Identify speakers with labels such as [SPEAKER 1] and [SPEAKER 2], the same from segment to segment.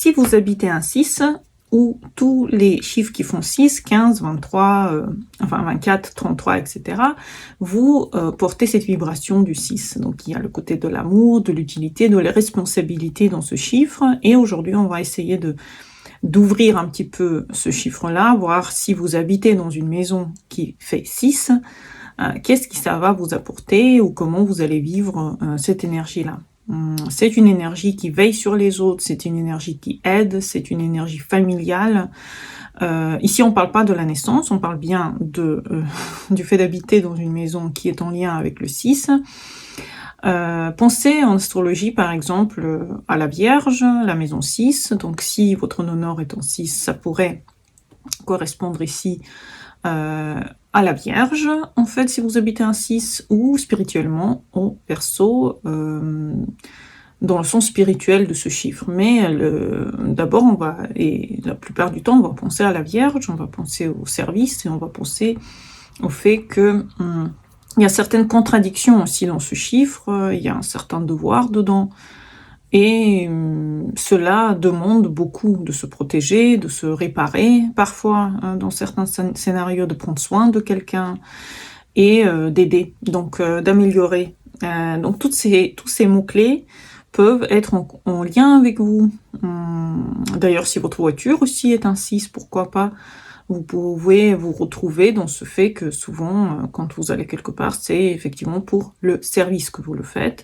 [SPEAKER 1] Si vous habitez un 6, où tous les chiffres qui font 6, 15, 23, 24, 33, etc., vous portez cette vibration du 6. Donc il y a le côté de l'amour, de l'utilité, de la responsabilité dans ce chiffre. Et aujourd'hui, on va essayer d'ouvrir un petit peu ce chiffre-là, voir si vous habitez dans une maison qui fait 6, qu'est-ce que ça va vous apporter ou comment vous allez vivre cette énergie-là. C'est une énergie qui veille sur les autres, c'est une énergie qui aide, c'est une énergie familiale. Ici, on ne parle pas de la naissance, on parle bien du fait d'habiter dans une maison qui est en lien avec le 6. Pensez en astrologie, par exemple, à la Vierge, la maison 6. Donc, si votre nœud nord est en 6, ça pourrait correspondre ici à la Vierge, en fait, si vous habitez un 6, ou spirituellement au Verseau, dans le sens spirituel de ce chiffre. Mais d'abord, et la plupart du temps, on va penser à la Vierge, on va penser au service, et on va penser au fait que il y a certaines contradictions aussi dans ce chiffre, il y a un certain devoir dedans, et cela demande beaucoup de se protéger, de se réparer, parfois, dans certains scénarios, de prendre soin de quelqu'un et d'aider, donc d'améliorer. Donc tous ces mots-clés peuvent être en lien avec vous. D'ailleurs, si votre voiture aussi est un 6, pourquoi pas, vous pouvez vous retrouver dans ce fait que souvent, quand vous allez quelque part, c'est effectivement pour le service que vous le faites.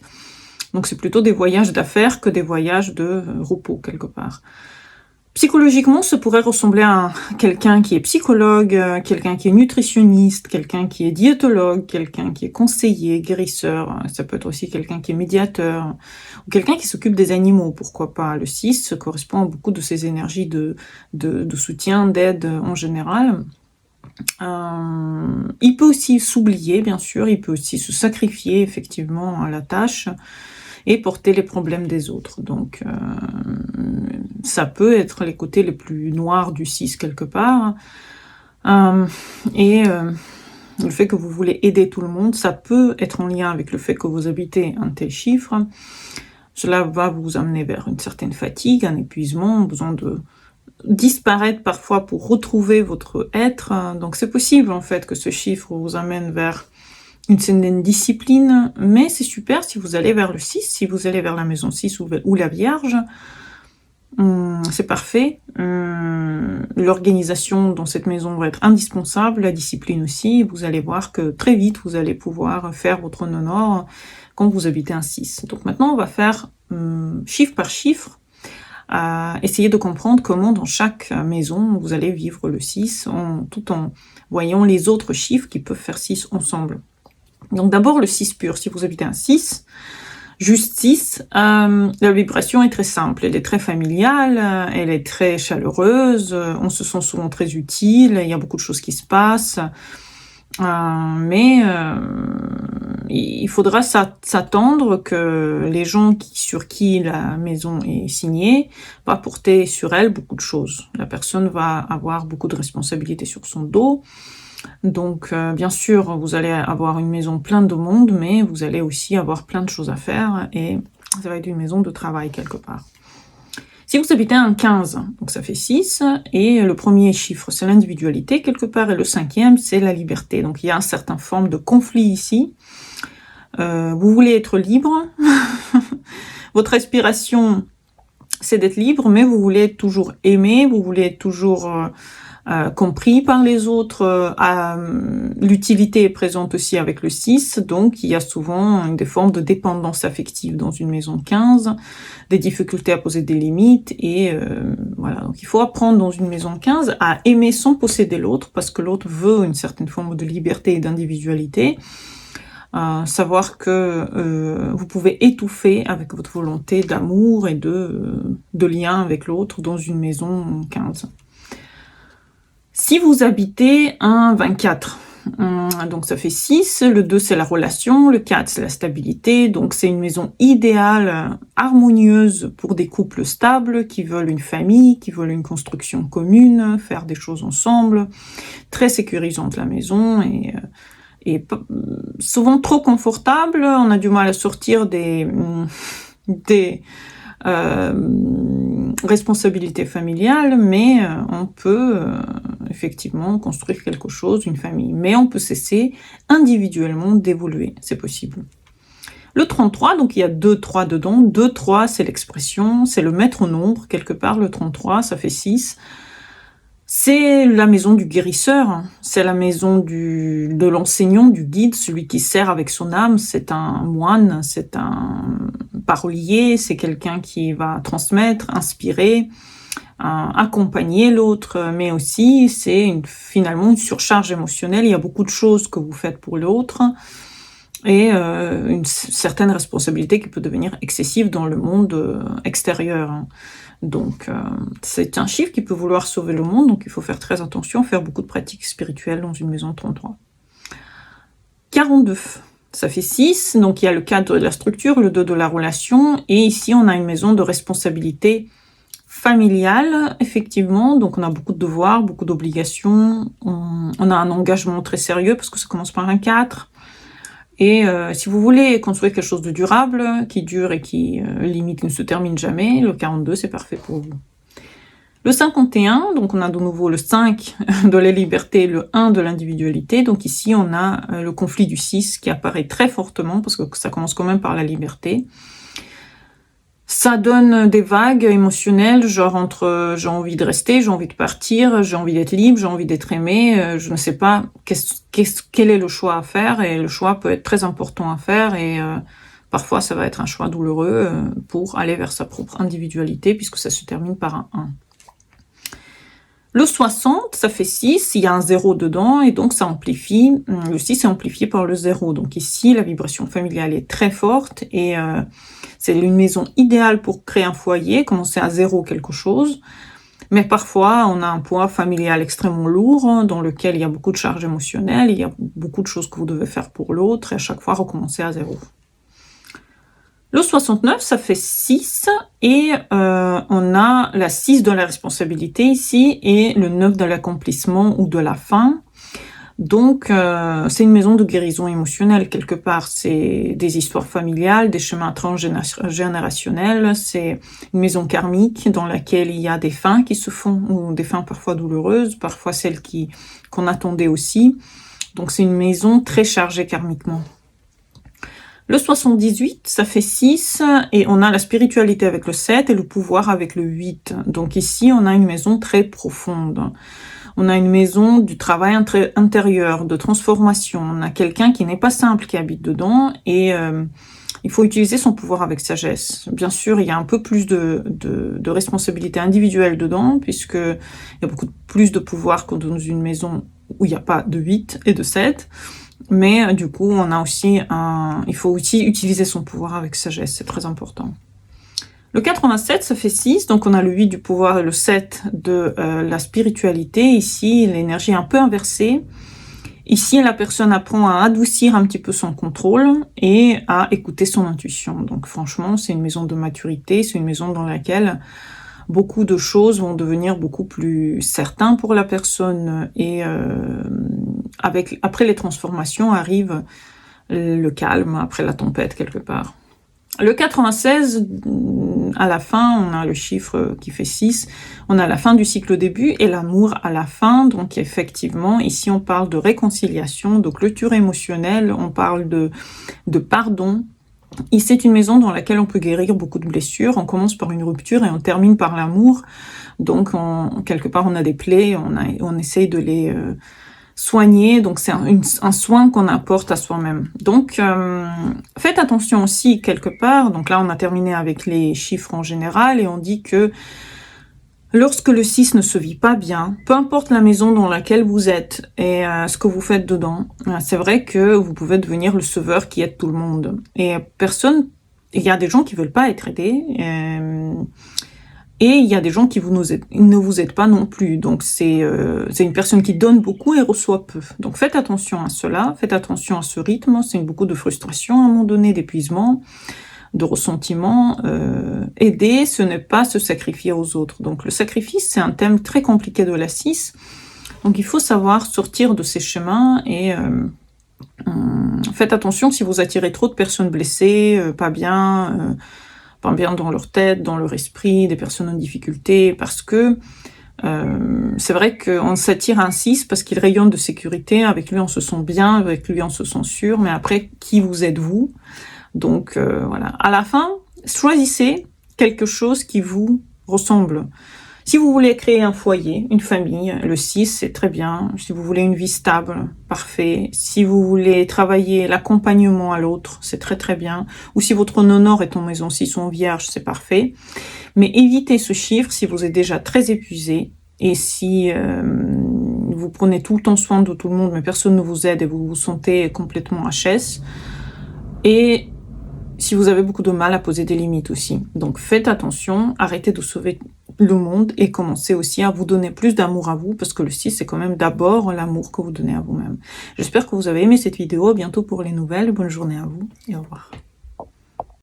[SPEAKER 1] Donc c'est plutôt des voyages d'affaires que des voyages de repos quelque part. Psychologiquement, ça pourrait ressembler à quelqu'un qui est psychologue, quelqu'un qui est nutritionniste, quelqu'un qui est diétologue, quelqu'un qui est conseiller, guérisseur. Ça peut être aussi quelqu'un qui est médiateur, ou quelqu'un qui s'occupe des animaux, pourquoi pas. Le 6 correspond à beaucoup de ces énergies de soutien, d'aide en général. Il peut aussi s'oublier, bien sûr, il peut aussi se sacrifier effectivement à la tâche et porter les problèmes des autres. Donc, ça peut être les côtés les plus noirs du 6 quelque part. Le fait que vous voulez aider tout le monde, ça peut être en lien avec le fait que vous habitez un tel chiffre. Cela va vous amener vers une certaine fatigue, un épuisement, besoin de disparaître parfois pour retrouver votre être. Donc c'est possible en fait que ce chiffre vous amène vers une certaine discipline, mais c'est super si vous allez vers le 6, si vous allez vers la maison 6 ou la Vierge, c'est parfait. L'organisation dans cette maison va être indispensable, la discipline aussi. Vous allez voir que très vite vous allez pouvoir faire votre nœud nord quand vous habitez un 6. Donc maintenant on va faire chiffre par chiffre, essayer de comprendre comment dans chaque maison vous allez vivre le 6 tout en voyant les autres chiffres qui peuvent faire 6 ensemble. Donc d'abord le 6 pur, si vous habitez un 6, juste 6, la vibration est très simple, elle est très familiale, elle est très chaleureuse, on se sent souvent très utile, il y a beaucoup de choses qui se passent, mais il faudra s'attendre que les gens sur qui la maison est signée va porter sur elle beaucoup de choses. La personne va avoir beaucoup de responsabilités sur son dos. Donc, bien sûr, vous allez avoir une maison pleine de monde, mais vous allez aussi avoir plein de choses à faire et ça va être une maison de travail quelque part. Si vous habitez un 15, donc ça fait 6, et le premier chiffre, c'est l'individualité quelque part, et le 5e, c'est la liberté. Donc, il y a une certaine forme de conflit ici. Vous voulez être libre, votre aspiration, c'est d'être libre, mais vous voulez être toujours aimé, vous voulez être toujours compris par les autres. L'utilité est présente aussi avec le 6, donc il y a souvent des formes de dépendance affective dans une maison 15, des difficultés à poser des limites, et voilà. Donc il faut apprendre dans une maison 15 à aimer sans posséder l'autre, parce que l'autre veut une certaine forme de liberté et d'individualité. Savoir que vous pouvez étouffer avec votre volonté d'amour et de lien avec l'autre dans une maison 15. Si vous habitez un 24, donc ça fait 6, le 2 c'est la relation, le 4 c'est la stabilité, donc c'est une maison idéale, harmonieuse pour des couples stables qui veulent une famille, qui veulent une construction commune, faire des choses ensemble, très sécurisante la maison et souvent trop confortable, on a du mal à sortir des responsabilité familiale, mais on peut effectivement construire quelque chose, une famille. Mais on peut cesser individuellement d'évoluer, c'est possible. Le 33, donc il y a 2-3 dedans. 2-3, c'est l'expression, c'est le maître nombre, quelque part. Le 33, ça fait 6. C'est la maison du guérisseur, c'est la maison de l'enseignant, du guide, celui qui sert avec son âme. C'est un moine, c'est un parolier, c'est quelqu'un qui va transmettre, inspirer, accompagner l'autre, mais aussi c'est finalement une surcharge émotionnelle. Il y a beaucoup de choses que vous faites pour l'autre et une certaine responsabilité qui peut devenir excessive dans le monde extérieur. Donc, c'est un chiffre qui peut vouloir sauver le monde, donc il faut faire très attention, faire beaucoup de pratiques spirituelles dans une maison 33. 42, ça fait 6, donc il y a le 4 de la structure, le 2 de la relation, et ici on a une maison de responsabilité familiale, effectivement, donc on a beaucoup de devoirs, beaucoup d'obligations, on a un engagement très sérieux parce que ça commence par un 4, et si vous voulez construire quelque chose de durable, qui dure et qui limite ne se termine jamais, le 42 c'est parfait pour vous. Le 51, donc on a de nouveau le 5 de la liberté, le 1 de l'individualité, donc ici on a le conflit du 6 qui apparaît très fortement parce que ça commence quand même par la liberté. Ça donne des vagues émotionnelles, genre entre j'ai envie de rester, j'ai envie de partir, j'ai envie d'être libre, j'ai envie d'être aimé, je ne sais pas quel est le choix à faire, et le choix peut être très important à faire, et parfois ça va être un choix douloureux pour aller vers sa propre individualité, puisque ça se termine par un 1. Le 60, ça fait 6, il y a un 0 dedans, et donc ça amplifie, le 6 est amplifié par le 0. Donc ici, la vibration familiale est très forte, et c'est une maison idéale pour créer un foyer, commencer à 0 quelque chose. Mais parfois, on a un poids familial extrêmement lourd, dans lequel il y a beaucoup de charges émotionnelles, il y a beaucoup de choses que vous devez faire pour l'autre, et à chaque fois recommencer à 0. Le 69, ça fait 6, et on a la 6 de la responsabilité ici, et le 9 de l'accomplissement ou de la fin. Donc, c'est une maison de guérison émotionnelle, quelque part. C'est des histoires familiales, des chemins transgénérationnels, c'est une maison karmique dans laquelle il y a des fins qui se font, ou des fins parfois douloureuses, parfois celles qu'on attendait aussi. Donc, c'est une maison très chargée karmiquement. Le 78, ça fait 6, et on a la spiritualité avec le 7 et le pouvoir avec le 8. Donc ici, on a une maison très profonde. On a une maison du travail intérieur, de transformation. On a quelqu'un qui n'est pas simple qui habite dedans, et il faut utiliser son pouvoir avec sagesse. Bien sûr, il y a un peu plus de responsabilité individuelle dedans, puisqu'il y a beaucoup plus de pouvoir que dans une maison où il n'y a pas de 8 et de 7. Mais du coup, on a aussi il faut aussi utiliser son pouvoir avec sagesse, c'est très important. Le 87, ça fait 6, donc on a le 8 du pouvoir et le 7 de la spiritualité. Ici, l'énergie est un peu inversée. Ici, la personne apprend à adoucir un petit peu son contrôle et à écouter son intuition. Donc franchement, c'est une maison de maturité, c'est une maison dans laquelle beaucoup de choses vont devenir beaucoup plus certains pour la personne, et après les transformations arrive le calme, après la tempête quelque part. Le 96, à la fin, on a le chiffre qui fait 6, on a la fin du cycle au début et l'amour à la fin, donc effectivement, ici on parle de réconciliation, de clôture émotionnelle, on parle de pardon. Et c'est une maison dans laquelle on peut guérir beaucoup de blessures, on commence par une rupture et on termine par l'amour, donc quelque part on a des plaies, on essaye de les soigner, donc c'est un soin qu'on apporte à soi-même. Donc faites attention aussi quelque part, donc là on a terminé avec les chiffres en général, et on dit que lorsque le 6 ne se vit pas bien, peu importe la maison dans laquelle vous êtes et ce que vous faites dedans, c'est vrai que vous pouvez devenir le sauveur qui aide tout le monde. Et il y a des gens qui veulent pas être aidés, et il y a des gens qui ne vous aident pas non plus. Donc c'est une personne qui donne beaucoup et reçoit peu. Donc faites attention à cela, faites attention à ce rythme. C'est beaucoup de frustration à un moment donné, d'épuisement, de ressentiment. Aider, ce n'est pas se sacrifier aux autres. Donc le sacrifice, c'est un thème très compliqué de la 6. Donc il faut savoir sortir de ces chemins, et faites attention si vous attirez trop de personnes blessées, pas bien, pas bien dans leur tête, dans leur esprit, des personnes en difficulté, parce que c'est vrai qu'on s'attire à un 6 parce qu'il rayonne de sécurité, avec lui on se sent bien, avec lui on se sent sûr, mais après, qui vous êtes-vous? Donc voilà, à la fin, choisissez quelque chose qui vous ressemble. Si vous voulez créer un foyer, une famille, le 6, c'est très bien. Si vous voulez une vie stable, parfait. Si vous voulez travailler l'accompagnement à l'autre, c'est très très bien. Ou si votre nonor est en maison 6 ou en vierge, c'est parfait. Mais évitez ce chiffre si vous êtes déjà très épuisé et si vous prenez tout le temps soin de tout le monde, mais personne ne vous aide et vous vous sentez complètement HS. Et si vous avez beaucoup de mal à poser des limites aussi. Donc faites attention, arrêtez de sauver le monde et commencez aussi à vous donner plus d'amour à vous, parce que le 6, c'est quand même d'abord l'amour que vous donnez à vous-même. J'espère que vous avez aimé cette vidéo. À bientôt pour les nouvelles. Bonne journée à vous et au revoir.